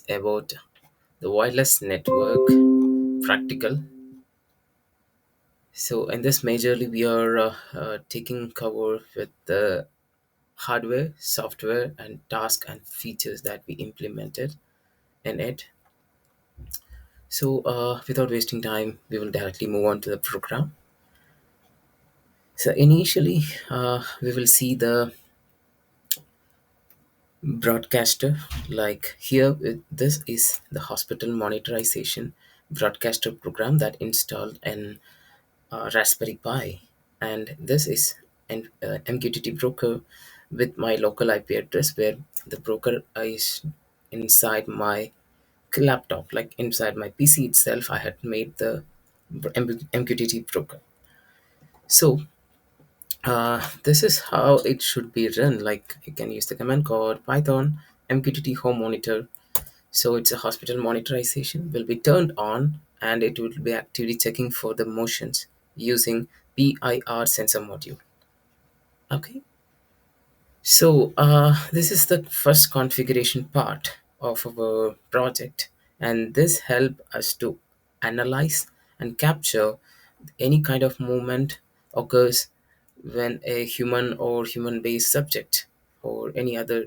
about the wireless network practical. So in this majorly we are taking cover with the hardware, software, and task and features that we implemented in it. So without wasting time, we will directly move on to the program. So initially, we will see the broadcaster. Like here, this is the hospital monitorization broadcaster program that installed in Raspberry Pi, and this is an MQTT broker with my local IP address, where the broker is inside my laptop, like inside my PC itself. I had made the MQTT broker. So this is how it should be run. Like you can use the command called python mqtt home monitor. So it's a hospital monitorization will be turned on, and it will be actively checking for the motions using PIR sensor module. Okay. So this is the first configuration part of our project, and this help us to analyze and capture any kind of movement occurs when a human or human-based subject or any other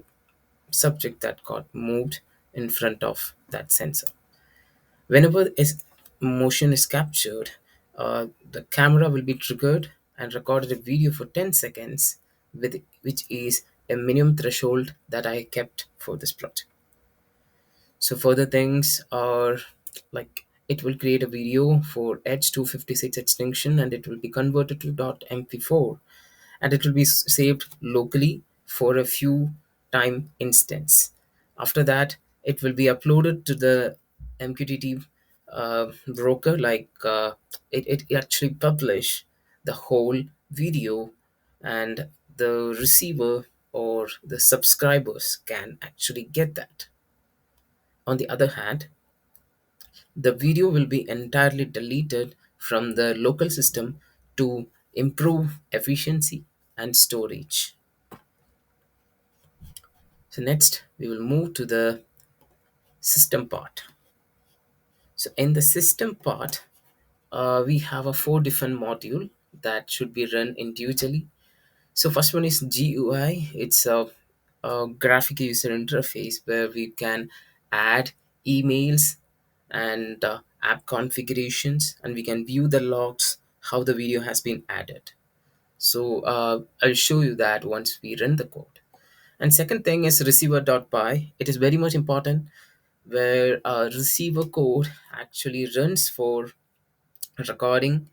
subject that got moved in front of that sensor. Whenever is motion is captured, the camera will be triggered and recorded a video for 10 seconds, with which is a minimum threshold that I kept for this project. So further things are like it will create a video for H256 extinction, and it will be converted to .mp4, and it will be saved locally for a few time instance. After that, it will be uploaded to the MQTT broker. Like it actually publish the whole video, and the receiver or the subscribers can actually get that. On the other hand, the video will be entirely deleted from the local system to improve efficiency and storage. So next we will move to the system part. So in the system part, we have a four different module that should be run individually. So first one is GUI. It's a graphic user interface where we can add emails and app configurations, and we can view the logs how the video has been added. So I'll show you that once we run the code. And second thing is receiver.py. It is very much important, where receiver code actually runs for recording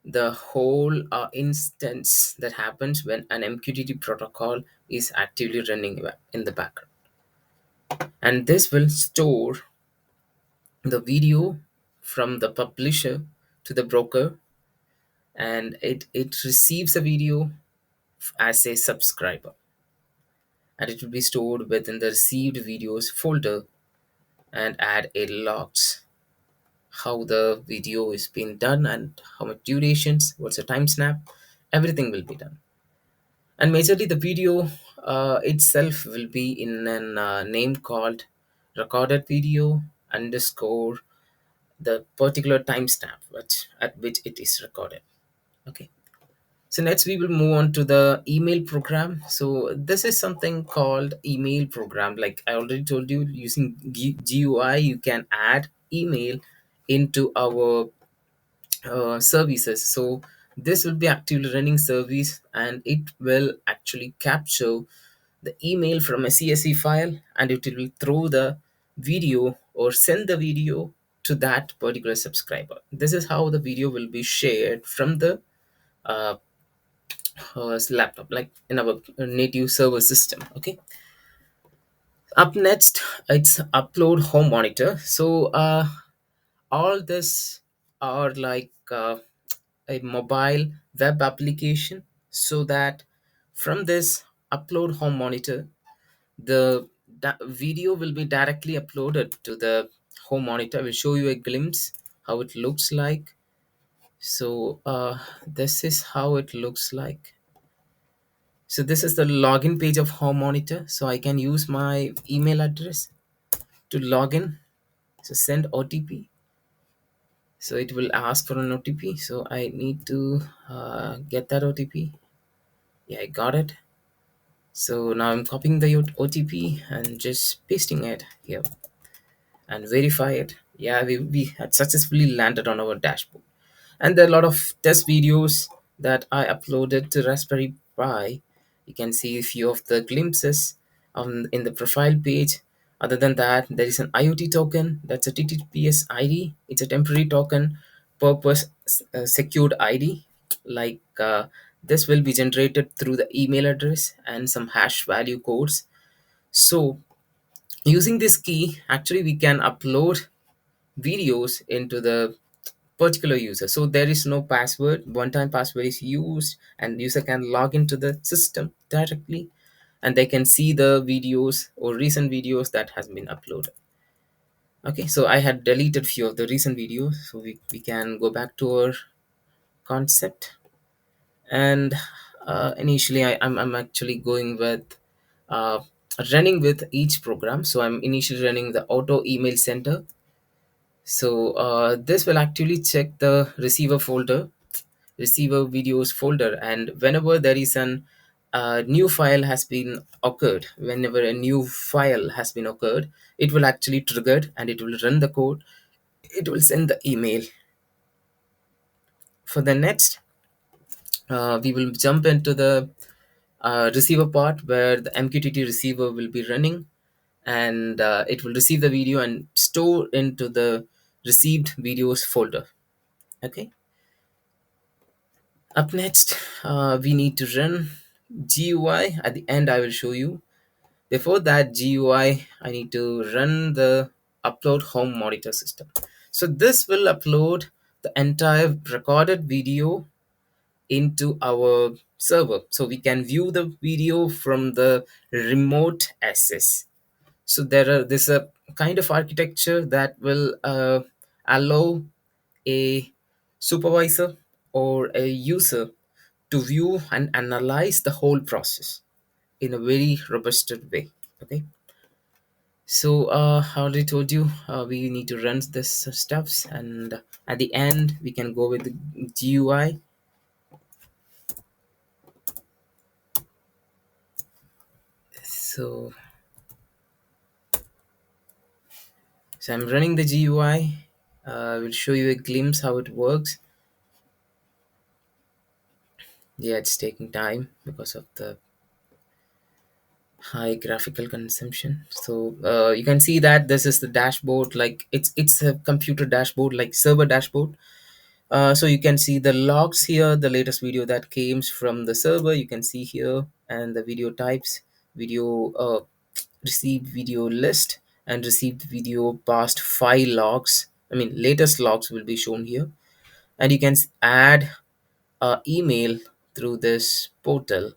the whole instance that happens when an MQTT protocol is actively running in the background. And this will store the video from the publisher to the broker, and it receives a video as a subscriber, and it will be stored within the received videos folder and add a logs how the video is being done and how much durations, what's the time snap, everything will be done. And majorly the video itself will be in an name called recorded video underscore the particular timestamp at which it is recorded. Okay. So next we will move on to the email program. So this is something called email program. Like I already told you, using GUI, you can add email into our services. So this will be actively running service, and it will actually capture the email from a CSV file, and it will throw the video or send the video to that particular subscriber. This is how the video will be shared from the uh, laptop, like in our native server system. Okay. Up next, it's upload home monitor. So all this are like a mobile web application, so that from this upload home monitor, the video will be directly uploaded to the home monitor. I will show you a glimpse how it looks like. So this is how it looks like. So this is the login page of home monitor. So I can use my email address, to log in. So send OTP. So it will ask for an OTP. So I need to get that OTP. Yeah, I got it. So now I'm copying the OTP and just pasting it here and verify it. Yeah, we had successfully landed on our dashboard. And there are a lot of test videos that I uploaded to Raspberry Pi. You can see a few of the glimpses in the profile page. Other than that, there is an IoT token. That's a TTPS ID. It's a temporary token, purpose secured ID. Like this will be generated through the email address and some hash value codes. So using this key, actually we can upload videos into the particular user. So there is no password. One time password is used and user can log into the system directly, and they can see the videos or recent videos that has been uploaded. Okay, so I had deleted few of the recent videos, so we can go back to our concept. And initially I'm actually going with uh, running with each program. So I'm initially running the auto email center. So this will actually check the receiver videos folder, and whenever there is an new file has been occurred, whenever a new file has been occurred, it will actually trigger and it will run the code. It will send the email. For the next, we will jump into the receiver part where the MQTT receiver will be running, and it will receive the video and store into the received videos folder. Okay. Up next, we need to run GUI. At the end, I will show you. Before that GUI, I need to run the upload home monitor system. So this will upload the entire recorded video into our server. So we can view the video from the remote access. So there's a kind of architecture that will allow a supervisor or a user to view and analyze the whole process in a very robust way. Okay, so I already told you we need to run this stuffs, and at the end we can go with the GUI. So I'm running the GUI. I will show you a glimpse how it works. Yeah, it's taking time because of the high graphical consumption. So you can see that this is the dashboard, like it's a computer dashboard, like server dashboard. So you can see the logs here, the latest video that came from the server you can see here, and the video types, video received video list, and received video past file logs. I mean latest logs will be shown here, and you can add email through this portal.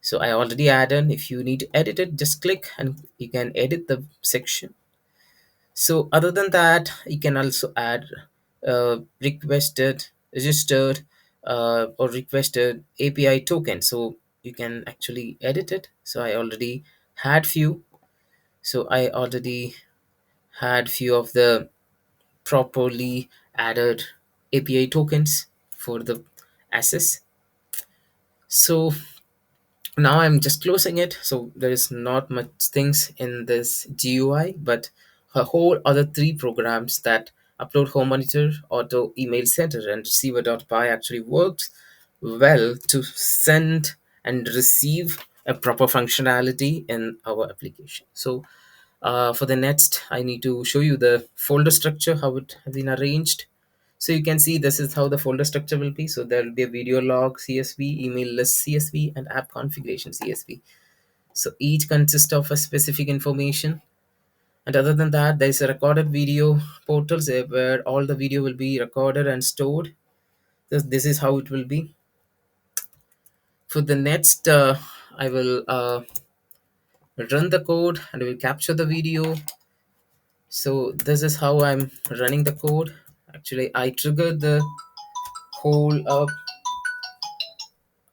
So I already added. If you need to edit it, just click and you can edit the section. So other than that, you can also add requested, registered, or requested API token. So you can actually edit it. So I already had few. So I already had few of the properly added API tokens for the access. So now I'm just closing it. So there is not much things in this GUI, but a whole other three programs that upload home monitor, auto email center, and receiver.py actually works well to send and receive a proper functionality in our application. So for the next, I need to show you the folder structure, how it has been arranged. So you can see this is how the folder structure will be. So there will be a video log CSV, email list CSV, and app configuration CSV. So each consists of a specific information. And other than that, there is a recorded video portals where all the video will be recorded and stored. This is how it will be. For the next, I will run the code and will capture the video. So this is how I'm running the code. Actually, I triggered the whole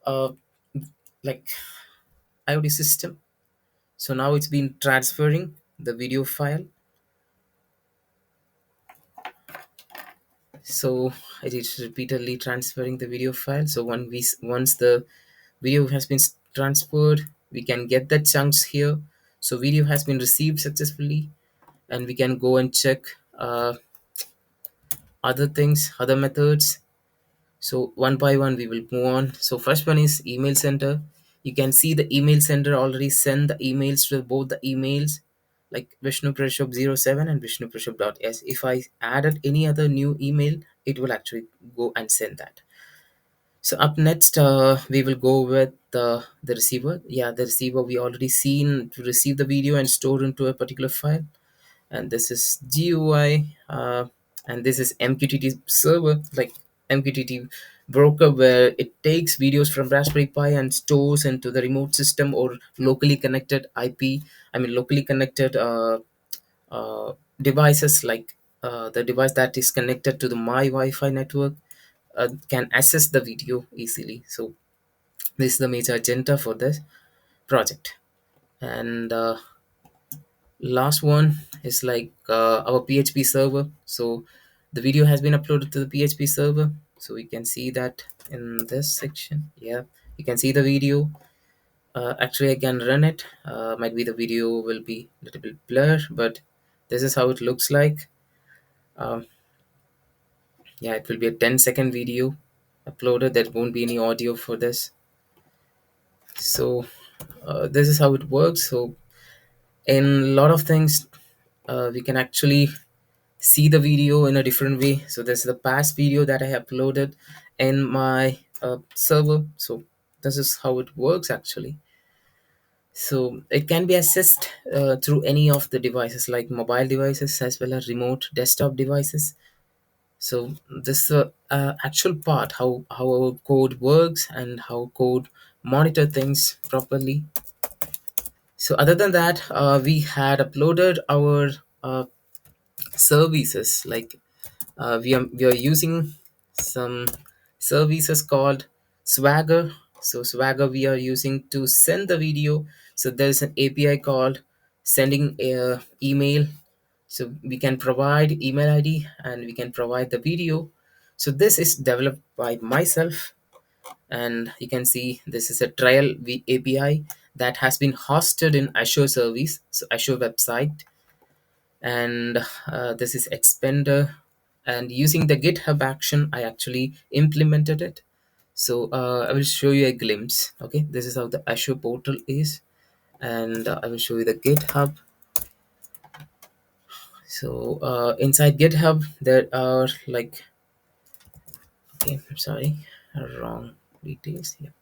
uh, like IoT system. So now it's been transferring the video file. So it is repeatedly transferring the video file. So once the video has been transferred, we can get the chunks here. So video has been received successfully, and we can go and check other things, other methods. So one by one we will move on. So first one is email sender. You can see the email sender already send the emails to both the emails, like Vishnu Prashop 07 and Vishnu Prashop.s. If I added any other new email, it will actually go and send that. So up next, we will go with the receiver. Yeah, the receiver we already seen to receive the video and store into a particular file. And this is GUI, and this is MQTT server, like MQTT broker, where it takes videos from Raspberry Pi and stores into the remote system or locally connected IP. I mean, locally connected devices, like the device that is connected to the my Wi-Fi network can access the video easily. So this is the major agenda for this project. And last one is like our PHP server. So the video has been uploaded to the PHP server, so we can see that in this section. Yeah, you can see the video. Actually I can run it. Might be the video will be a little bit blur, but this is how it looks like. um, yeah, it will be a 10-second video uploaded. There won't be any audio for this. So this is how it works. So in a lot of things, we can actually see the video in a different way. So this is the past video that I uploaded in my server. So this is how it works actually. So it can be accessed through any of the devices, like mobile devices as well as remote desktop devices. So this actual part, how our code works and how code monitor things properly. So other than that, we had uploaded our services, like we are using some services called Swagger. So Swagger we are using to send the video. So there's an API called sending a email. So we can provide email ID and we can provide the video. So this is developed by myself, and you can see this is a trial API that has been hosted in Azure service, so Azure website. And this is Expender, and using the GitHub action I actually implemented it. So I will show you a glimpse. Okay, this is how the Azure portal is, and I will show you the GitHub. So inside GitHub there are like, okay, I'm sorry, wrong details here.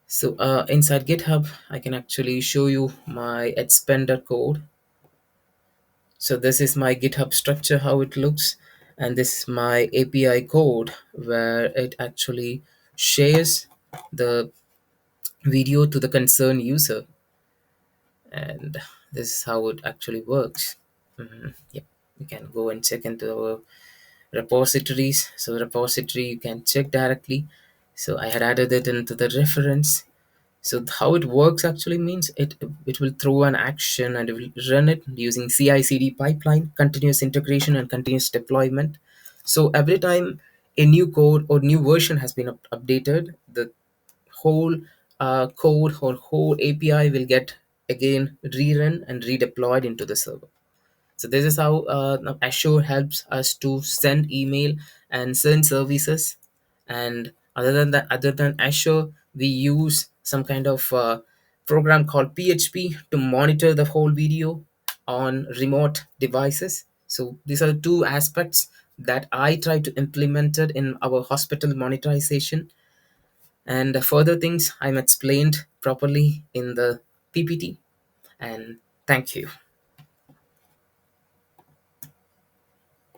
So inside GitHub I can actually show you my Expender code. So this is my GitHub structure, how it looks, and this is my API code where it actually shares the video to the concerned user, and this is how it actually works. Yep, you can go and check into our repositories. So repository you can check directly. So I had added it into the reference. So how it works actually means it will throw an action and it will run it using CI/CD pipeline, continuous integration and continuous deployment. So every time a new code or new version has been updated, the whole code or whole API will get again rerun and redeployed into the server. So this is how now Azure helps us to send email and send services. And other than that, other than Azure, we use some kind of program called PHP to monitor the whole video on remote devices. So these are the two aspects that I try to implement it in our hospital monetization. And further things I'm explained properly in the PPT. And thank you.